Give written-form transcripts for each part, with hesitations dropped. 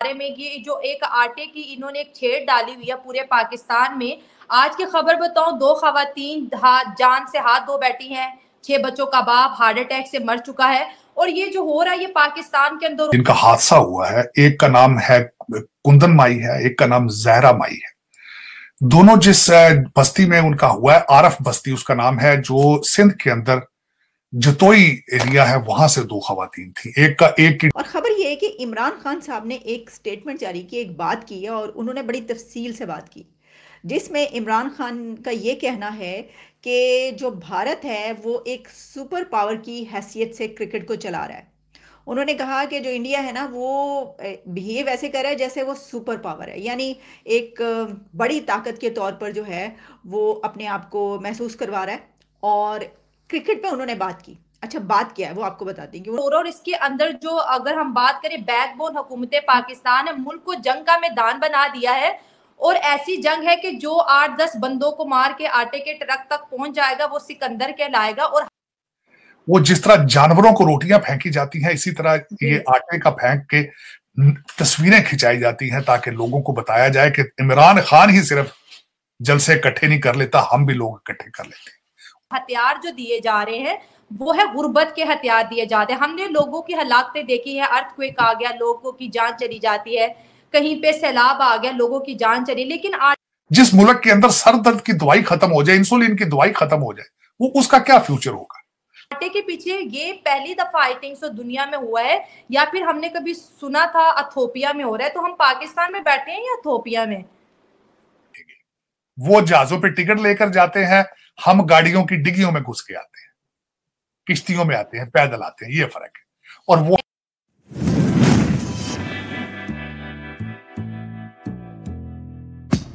बारे में ये जो एक आटे की इन्होंने एक छेड़ डाली हुई है पूरे पाकिस्तान में। आज की खबर बताऊं, 2 खवातीन जान से हाथ धो बैठी हैं, 6 बच्चों का बाप हार्ट अटैक से मर चुका है। और ये जो हो रहा है ये पाकिस्तान के अंदर इनका हादसा हुआ है। एक का नाम है कुंदन माई है, एक का नाम जहरा माई है। दोनों जिस बस्ती में उनका हुआ है, आरफ बस्ती उसका नाम है, जो सिंध के अंदर जतोई एरिया है, वहां से 2 खवातीन थी। एक की और खबर यह है कि इमरान खान साहब ने एक स्टेटमेंट जारी की, एक बात की है और उन्होंने बड़ी तफसील से बात की, जिसमें इमरान खान का ये कहना है कि जो भारत है वो एक सुपर पावर की हैसियत से क्रिकेट को चला रहा है। उन्होंने कहा कि जो इंडिया है ना वो बिहेव ऐसे कर रहा है जैसे वो सुपर पावर है, यानी एक बड़ी ताकत के तौर पर जो है वो अपने आप को महसूस करवा रहा है। और क्रिकेट पे उन्होंने बात की। अच्छा, बात क्या है वो आपको बताती हूँ। और इसके अंदर जो अगर हम बात करें, बैकबोन हुकूमत पाकिस्तान है, मुल्क को जंग का मैदान बना दिया है। और ऐसी जंग है कि जो 8-10 बंदों को मार के आटे के ट्रक तक पहुंच जाएगा वो सिकंदर कहलाएगा। और वो जिस तरह जानवरों को रोटियां फेंकी जाती हैं, इसी तरह ये आटे का फेंक के तस्वीरें खिंचाई जाती हैं, ताकि लोगों को बताया जाए कि इमरान खान ही सिर्फ जलसे इकट्ठे नहीं कर लेता, हम भी लोग इकट्ठे कर लेते हैं। हथियार जो दिए जा रहे हैं वो है गुर्बत के हथियार दिए जाते हैं। हमने लोगों की हलाकतें देखी है, अर्थक्वेक आ गया, लोगों की जान चली जाती है, कहीं पे सैलाब आ गया, लोगों की जान चली। लेकिन जिस मुल्क के अंदर सर दर्द की दवाई खत्म हो जाए, इंसुलिन की दवाई खत्म हो जाए, वो उसका क्या फ्यूचर होगा? आटे के पीछे ये पहली दफा आई थिंक सो दुनिया में हुआ है, या फिर हमने कभी सुना था इथोपिया में हो रहा है। तो हम पाकिस्तान में बैठे हैं या इथोपिया में? वो जहाजों पे टिकट लेकर जाते हैं, हम गाड़ियों की डिग्गियों में घुस के आते हैं, किश्तियों में आते हैं, पैदल आते हैं, ये फर्क है। और वो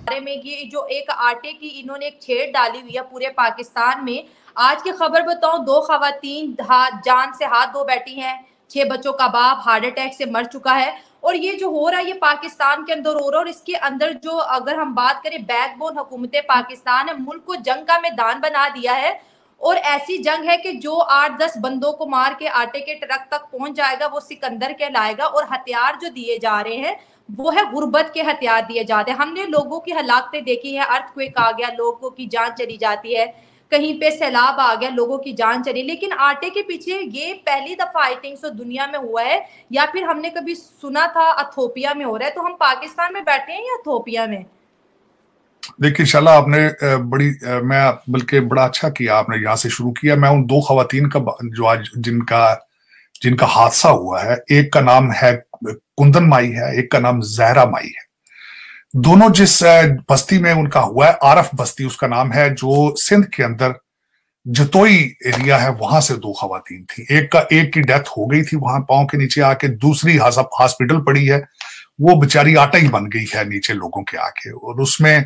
बारे में ये जो एक आटे की इन्होंने एक छेड़ डाली हुई है पूरे पाकिस्तान में। आज की खबर बताऊं, 2 खवातीन जान से हाथ धो बैठी हैं, 6 बच्चों का बाप हार्ट अटैक से मर चुका है। और ये जो हो रहा है ये पाकिस्तान के अंदर हो रहा है। और इसके अंदर जो अगर हम बात करें, बैकबोन हुकूमत पाकिस्तान है, मुल्क को जंग का मैदान बना दिया है। और ऐसी जंग है कि जो 8-10 बंदों को मार के आटे के ट्रक तक पहुंच जाएगा वो सिकंदर कहलाएगा। और हथियार जो दिए जा रहे हैं वो है गुर्बत के हथियार दिए जाते हैं। हमने लोगों की हलाकतें देखी है, अर्थक्वेक आ गया, लोगों की जान चली जाती है, कहीं पे सैलाब आ गया, लोगों की जान चली। लेकिन आटे के पीछे ये पहली दफा आई थिंक सो दुनिया में हुआ है, या फिर हमने कभी सुना था इथोपिया में हो रहा है। तो हम पाकिस्तान में बैठे हैं या इथोपिया में? देखिए शाला, आपने मैं बल्कि बड़ा अच्छा किया आपने यहाँ से शुरू किया। मैं उन 2 खवातीन का जो आज जिनका हादसा हुआ है, एक का नाम है कुंदन माई है, एक का नाम जहरा माई है। दोनों जिस बस्ती में उनका हुआ है, आरफ बस्ती उसका नाम है, जो सिंध के अंदर जतोई एरिया है, वहां से 2 खवातीन थी। एक की डेथ हो गई थी वहां पांव के नीचे आके, दूसरी हॉस्पिटल पड़ी है, वो बेचारी आटा ही बन गई है नीचे लोगों के आके। और उसमें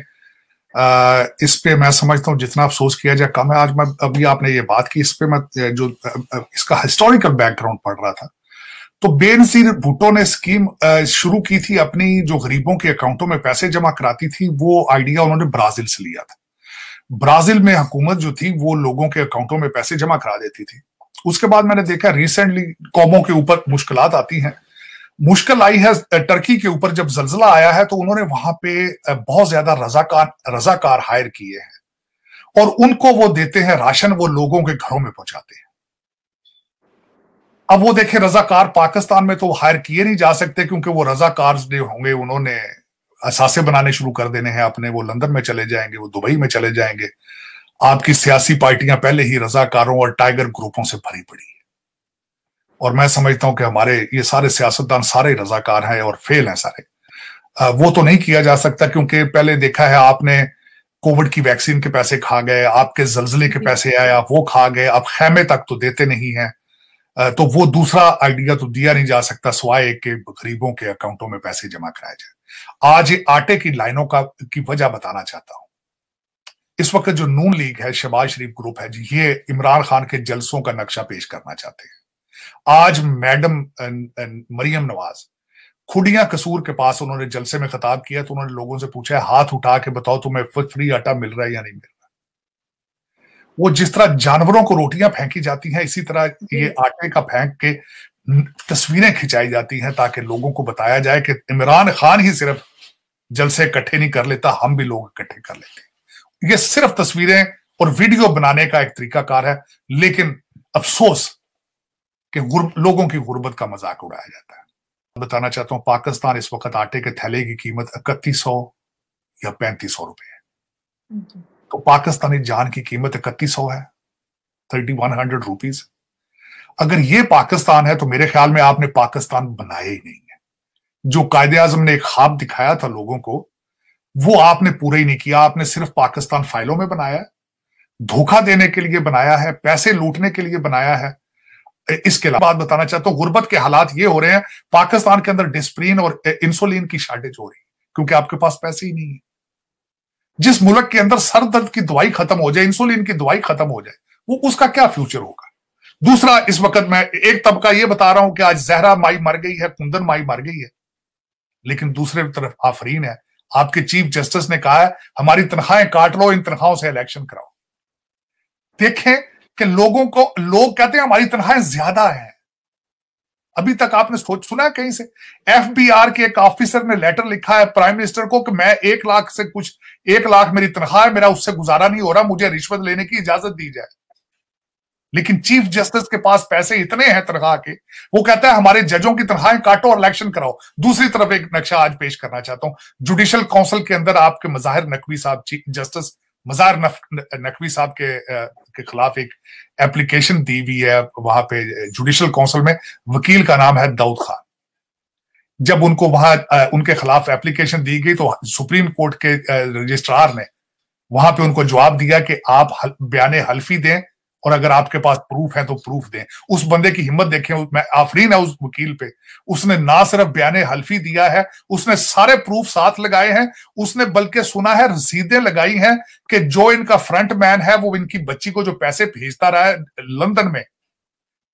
इस पे मैं समझता हूँ जितना अफसोस किया जाए कम है। आज मैं अभी आपने ये बात की, इस पे मैं जो इसका हिस्टोरिकल बैकग्राउंड पढ़ रहा था, तो बेनजीर भुट्टो ने स्कीम शुरू की थी, अपनी जो गरीबों के अकाउंटों में पैसे जमा कराती थी, वो आइडिया उन्होंने ब्राजील से लिया था। ब्राजील में हुकूमत जो थी वो लोगों के अकाउंटों में पैसे जमा करा देती थी। उसके बाद मैंने देखा रिसेंटली कौमों के ऊपर मुश्किलात आती हैं। मुश्किल आई है टर्की के ऊपर, जब जलजिला आया है तो उन्होंने वहां पे बहुत ज्यादा रजाकार हायर किए हैं और उनको वो देते हैं राशन, वो लोगों के घरों में पहुंचाते हैं। अब वो देखें, रजाकार पाकिस्तान में तो हायर किए नहीं जा सकते, क्योंकि वो रजाकार जो होंगे उन्होंने असासे बनाने शुरू कर देने हैं अपने, वो लंदन में चले जाएंगे, वो दुबई में चले जाएंगे। आपकी सियासी पार्टियां पहले ही रजाकारों और टाइगर ग्रुपों से भरी पड़ी है। और मैं समझता हूं कि हमारे ये सारे सियासतदान सारे रजाकार हैं और फेल हैं सारे। वो तो नहीं किया जा सकता, क्योंकि पहले देखा है आपने, कोविड की वैक्सीन के पैसे खा गए, आपके जलजिले के पैसे आया वो खा गए, अब खैमे तक तो देते नहीं है। तो वो दूसरा आइडिया तो दिया नहीं जा सकता सिवाय के गरीबों के अकाउंटों में पैसे जमा कराए जाए। आज आटे की लाइनों की वजह बताना चाहता हूं। इस वक्त जो नून लीग है, शहबाज शरीफ ग्रुप है जी, ये इमरान खान के जलसों का नक्शा पेश करना चाहते हैं। आज मैडम मरियम नवाज खुडिया कसूर के पास उन्होंने जलसे में खिताब किया, तो उन्होंने लोगों से पूछा, हाथ उठा के बताओ तुम्हें फ्री आटा मिल रहा है या नहीं मिल रहा। वो जिस तरह जानवरों को रोटियां फेंकी जाती हैं, इसी तरह ये आटे का फेंक के तस्वीरें खिंचाई जाती हैं ताकि लोगों को बताया जाए कि इमरान खान ही सिर्फ जलसे इकट्ठे नहीं कर लेता, हम भी लोग इकट्ठे कर लेते हैं। ये सिर्फ तस्वीरें और वीडियो बनाने का एक तरीकाकार है, लेकिन अफसोस कि लोगों की गुर्बत का मजाक उड़ाया जाता है। बताना चाहता हूं, पाकिस्तान इस वक्त आटे के थैले की कीमत 3100 या 3500 रुपए है। तो पाकिस्तानी जान की कीमत 3100 है, 3100 रुपीज। अगर ये पाकिस्तान है तो मेरे ख्याल में आपने पाकिस्तान बनाया ही नहीं है। जो कायदे आजम ने एक ख्वाब दिखाया था लोगों को, वो आपने पूरा ही नहीं किया। आपने सिर्फ पाकिस्तान फाइलों में बनाया है, धोखा देने के लिए बनाया है, पैसे लूटने के लिए बनाया है। इसके अलावा बात बताना चाहता हूं, गुर्बत के हालात ये हो रहे हैं, पाकिस्तान के अंदर डिस्प्रिन और इंसुलिन की शॉर्टेज हो रही है क्योंकि आपके पास पैसे ही नहीं है। जिस मुल्क के अंदर सर दर्द की दवाई खत्म हो जाए, इंसुलिन की दवाई खत्म हो जाए, वो उसका क्या फ्यूचर होगा। दूसरा, इस वक्त मैं एक तबका ये बता रहा हूं कि आज जहरा माई मर गई है, कुंदन माई मर गई है, लेकिन दूसरे तरफ आफरीन है। आपके चीफ जस्टिस ने कहा है हमारी तनख्वाहें काट लो, इन तनख्वाहों से इलेक्शन कराओ। देखें कि लोग कहते हैं हमारी तनख्वाहें ज्यादा है। अभी तक आपने सुना कहीं से एफबीआर के एक ऑफिसर ने लेटर लिखा है प्राइम मिनिस्टर को कि मैं 1 लाख मेरी तनख्वाह है, मेरा उससे गुजारा नहीं हो रहा, मुझे रिश्वत लेने की इजाजत दी जाए। लेकिन चीफ जस्टिस के पास पैसे इतने हैं तनख्वाह के, वो कहता है हमारे जजों की तनख्वाहें काटो और इलेक्शन कराओ। दूसरी तरफ एक नक्शा आज पेश करना चाहता हूं, जुडिशल काउंसिल के अंदर आपके मज़ाहिर नकवी साहब, चीफ जस्टिस मज़ाहिर नकवी साहब के खिलाफ एक एप्लीकेशन दी हुई है वहां पे जुडिशल काउंसिल में। वकील का नाम है दाऊद खान। जब उनको वहां उनके खिलाफ एप्लीकेशन दी गई तो सुप्रीम कोर्ट के रजिस्ट्रार ने वहां पे उनको जवाब दिया कि आप बयाने हल्फी दें और अगर आपके पास प्रूफ है तो प्रूफ दें। उस बंदे की हिम्मत देखें, मैं आफरीन है उस वकील पे, उसने ना सिर्फ बयाने हल्फी दिया है, उसने सारे प्रूफ साथ लगाए हैं। उसने बल्कि सुना है रसीदें लगाई हैं कि जो इनका फ्रंट मैन है वो इनकी बच्ची को जो पैसे भेजता रहा है लंदन में,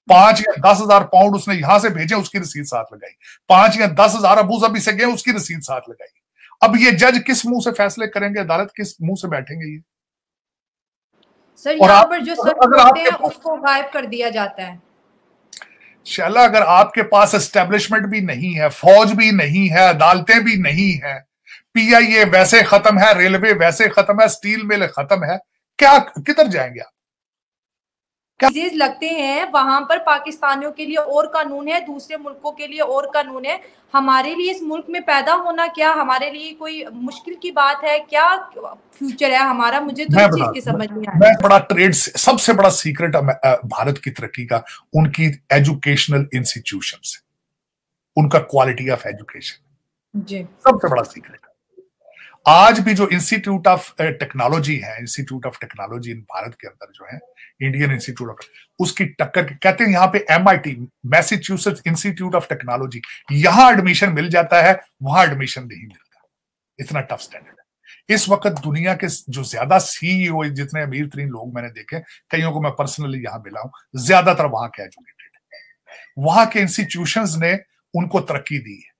5 या 10,000 पाउंड उसने यहां से भेजे, उसकी रसीद साथ लगाई। 5 या 10,000 अबू धाबी से गए, उसकी रसीद साथ लगाई। अब ये जज किस मुंह से फैसले करेंगे, अदालत किस मुंह से बैठेंगे ये? सर यहाँ पर जो सच होते हैं उसको गायब कर दिया जाता है। शाला अगर आपके पास एस्टेब्लिशमेंट भी नहीं है, फौज भी नहीं है, अदालतें भी नहीं है, पीआईए वैसे खत्म है, रेलवे वैसे खत्म है, स्टील मिल खत्म है, क्या किधर जाएंगे आप? चीजें लगते हैं वहां पर पाकिस्तानियों के लिए और कानून है, दूसरे मुल्कों के लिए और कानून है। हमारे लिए इस मुल्क में पैदा होना क्या हमारे लिए कोई मुश्किल की बात है? क्या फ्यूचर है हमारा? मुझे तो इस चीज की समझ नहीं आ रही। बड़ा ट्रेड सबसे बड़ा सीक्रेट भारत की तरक्की का उनकी एजुकेशनल इंस्टीट्यूशंस, उनका क्वालिटी ऑफ एजुकेशन जी सबसे बड़ा सीक्रेट। आज भी जो इंस्टीट्यूट ऑफ टेक्नोलॉजी है, institute of technology in Bharat के अंदर जो है इंडियन इंस्टीट्यूट ऑफ, उसकी टक्कर कहते हैं यहाँ पे MIT, Massachusetts institute of technology, यहां एडमिशन मिल जाता है, वहां एडमिशन नहीं मिलता। इतना टफ स्टैंडर्ड है इस वक्त। दुनिया के जो ज्यादा सीईओ, जितने अमीर तरीन लोग मैंने देखे, कईयों को मैं पर्सनली यहां मिला हूं, ज्यादातर वहां के एजुकेटेड है। वहां के इंस्टीट्यूशंस ने उनको तरक्की दी है,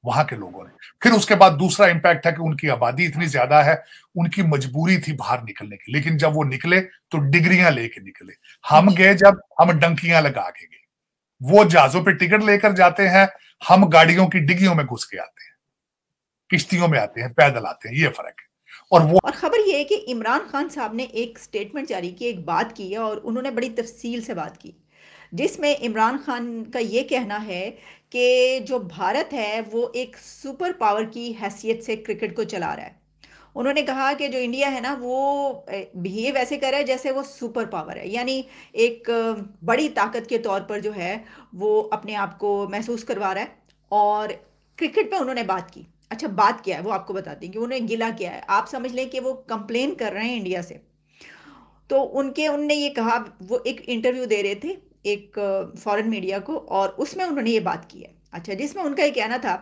वहां के लोगों ने। फिर उसके बाद दूसरा इंपैक्ट है कि उनकी आबादी इतनी ज्यादा है, उनकी मजबूरी थी बाहर निकलने की, लेकिन जब वो निकले तो डिग्रियां लेके निकले। हम गए जब, हम डंकियां लगा के गए, वो जहाजों पे टिकट लेकर जाते हैं, हम गाड़ियों की डिग्गियों में घुस के आते हैं, किश्तियों में आते हैं, पैदल आते हैं, ये फर्क है। और खबर ये है कि इमरान खान साहब ने एक स्टेटमेंट जारी की, एक बात की है और उन्होंने बड़ी तफसील से बात की, जिसमें इमरान खान का ये कहना है कि जो भारत है वो एक सुपर पावर की हैसियत से क्रिकेट को चला रहा है। उन्होंने कहा कि जो इंडिया है ना वो बिहेव ऐसे कर रहा है जैसे वो सुपर पावर है, यानी एक बड़ी ताकत के तौर पर जो है वो अपने आप को महसूस करवा रहा है। और क्रिकेट पे उन्होंने बात की। अच्छा, बात क्या है वो आपको बताती हैं कि उन्होंने गिला किया है। आप समझ लें कि वो कंप्लेन कर रहे हैं इंडिया से। तो उनने ये कहा, वो एक इंटरव्यू दे रहे थे एक फॉरेन मीडिया को, और उसमें उन्होंने ये बात की है। अच्छा, जिसमें उनका ये कहना था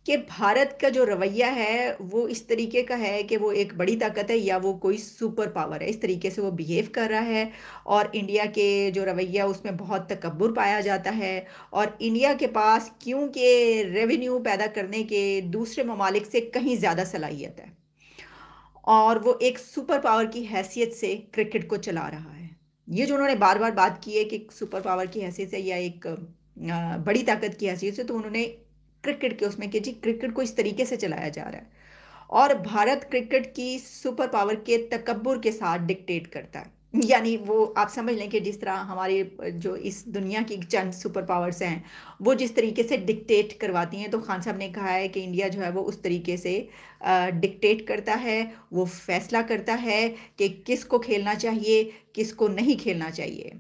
कि भारत का जो रवैया है वो इस तरीके का है कि वो एक बड़ी ताकत है या वो कोई सुपर पावर है, इस तरीके से वो बिहेव कर रहा है। और इंडिया के जो रवैया उसमें बहुत तकब्बुर पाया जाता है, और इंडिया के पास क्योंकि रेवेन्यू पैदा करने के दूसरे ममालिक से कहीं ज़्यादा सलाहियत है, और वो एक सुपर पावर की हैसियत से क्रिकेट को चला रहा है। ये जो उन्होंने बार बार बात की है कि सुपर पावर की हैसियत से या एक बड़ी ताकत की हैसियत से, तो उन्होंने क्रिकेट के उसमें कि जी क्रिकेट को इस तरीके से चलाया जा रहा है, और भारत क्रिकेट की सुपर पावर के तकब्बुर के साथ डिक्टेट करता है। यानी वो आप समझ लें कि जिस तरह हमारे जो इस दुनिया की चंद सुपर पावर्स हैं, वो जिस तरीके से डिक्टेट करवाती हैं, तो खान साहब ने कहा है कि इंडिया जो है वो उस तरीके से डिक्टेट करता है, वो फैसला करता है कि किसको खेलना चाहिए, किसको नहीं खेलना चाहिए।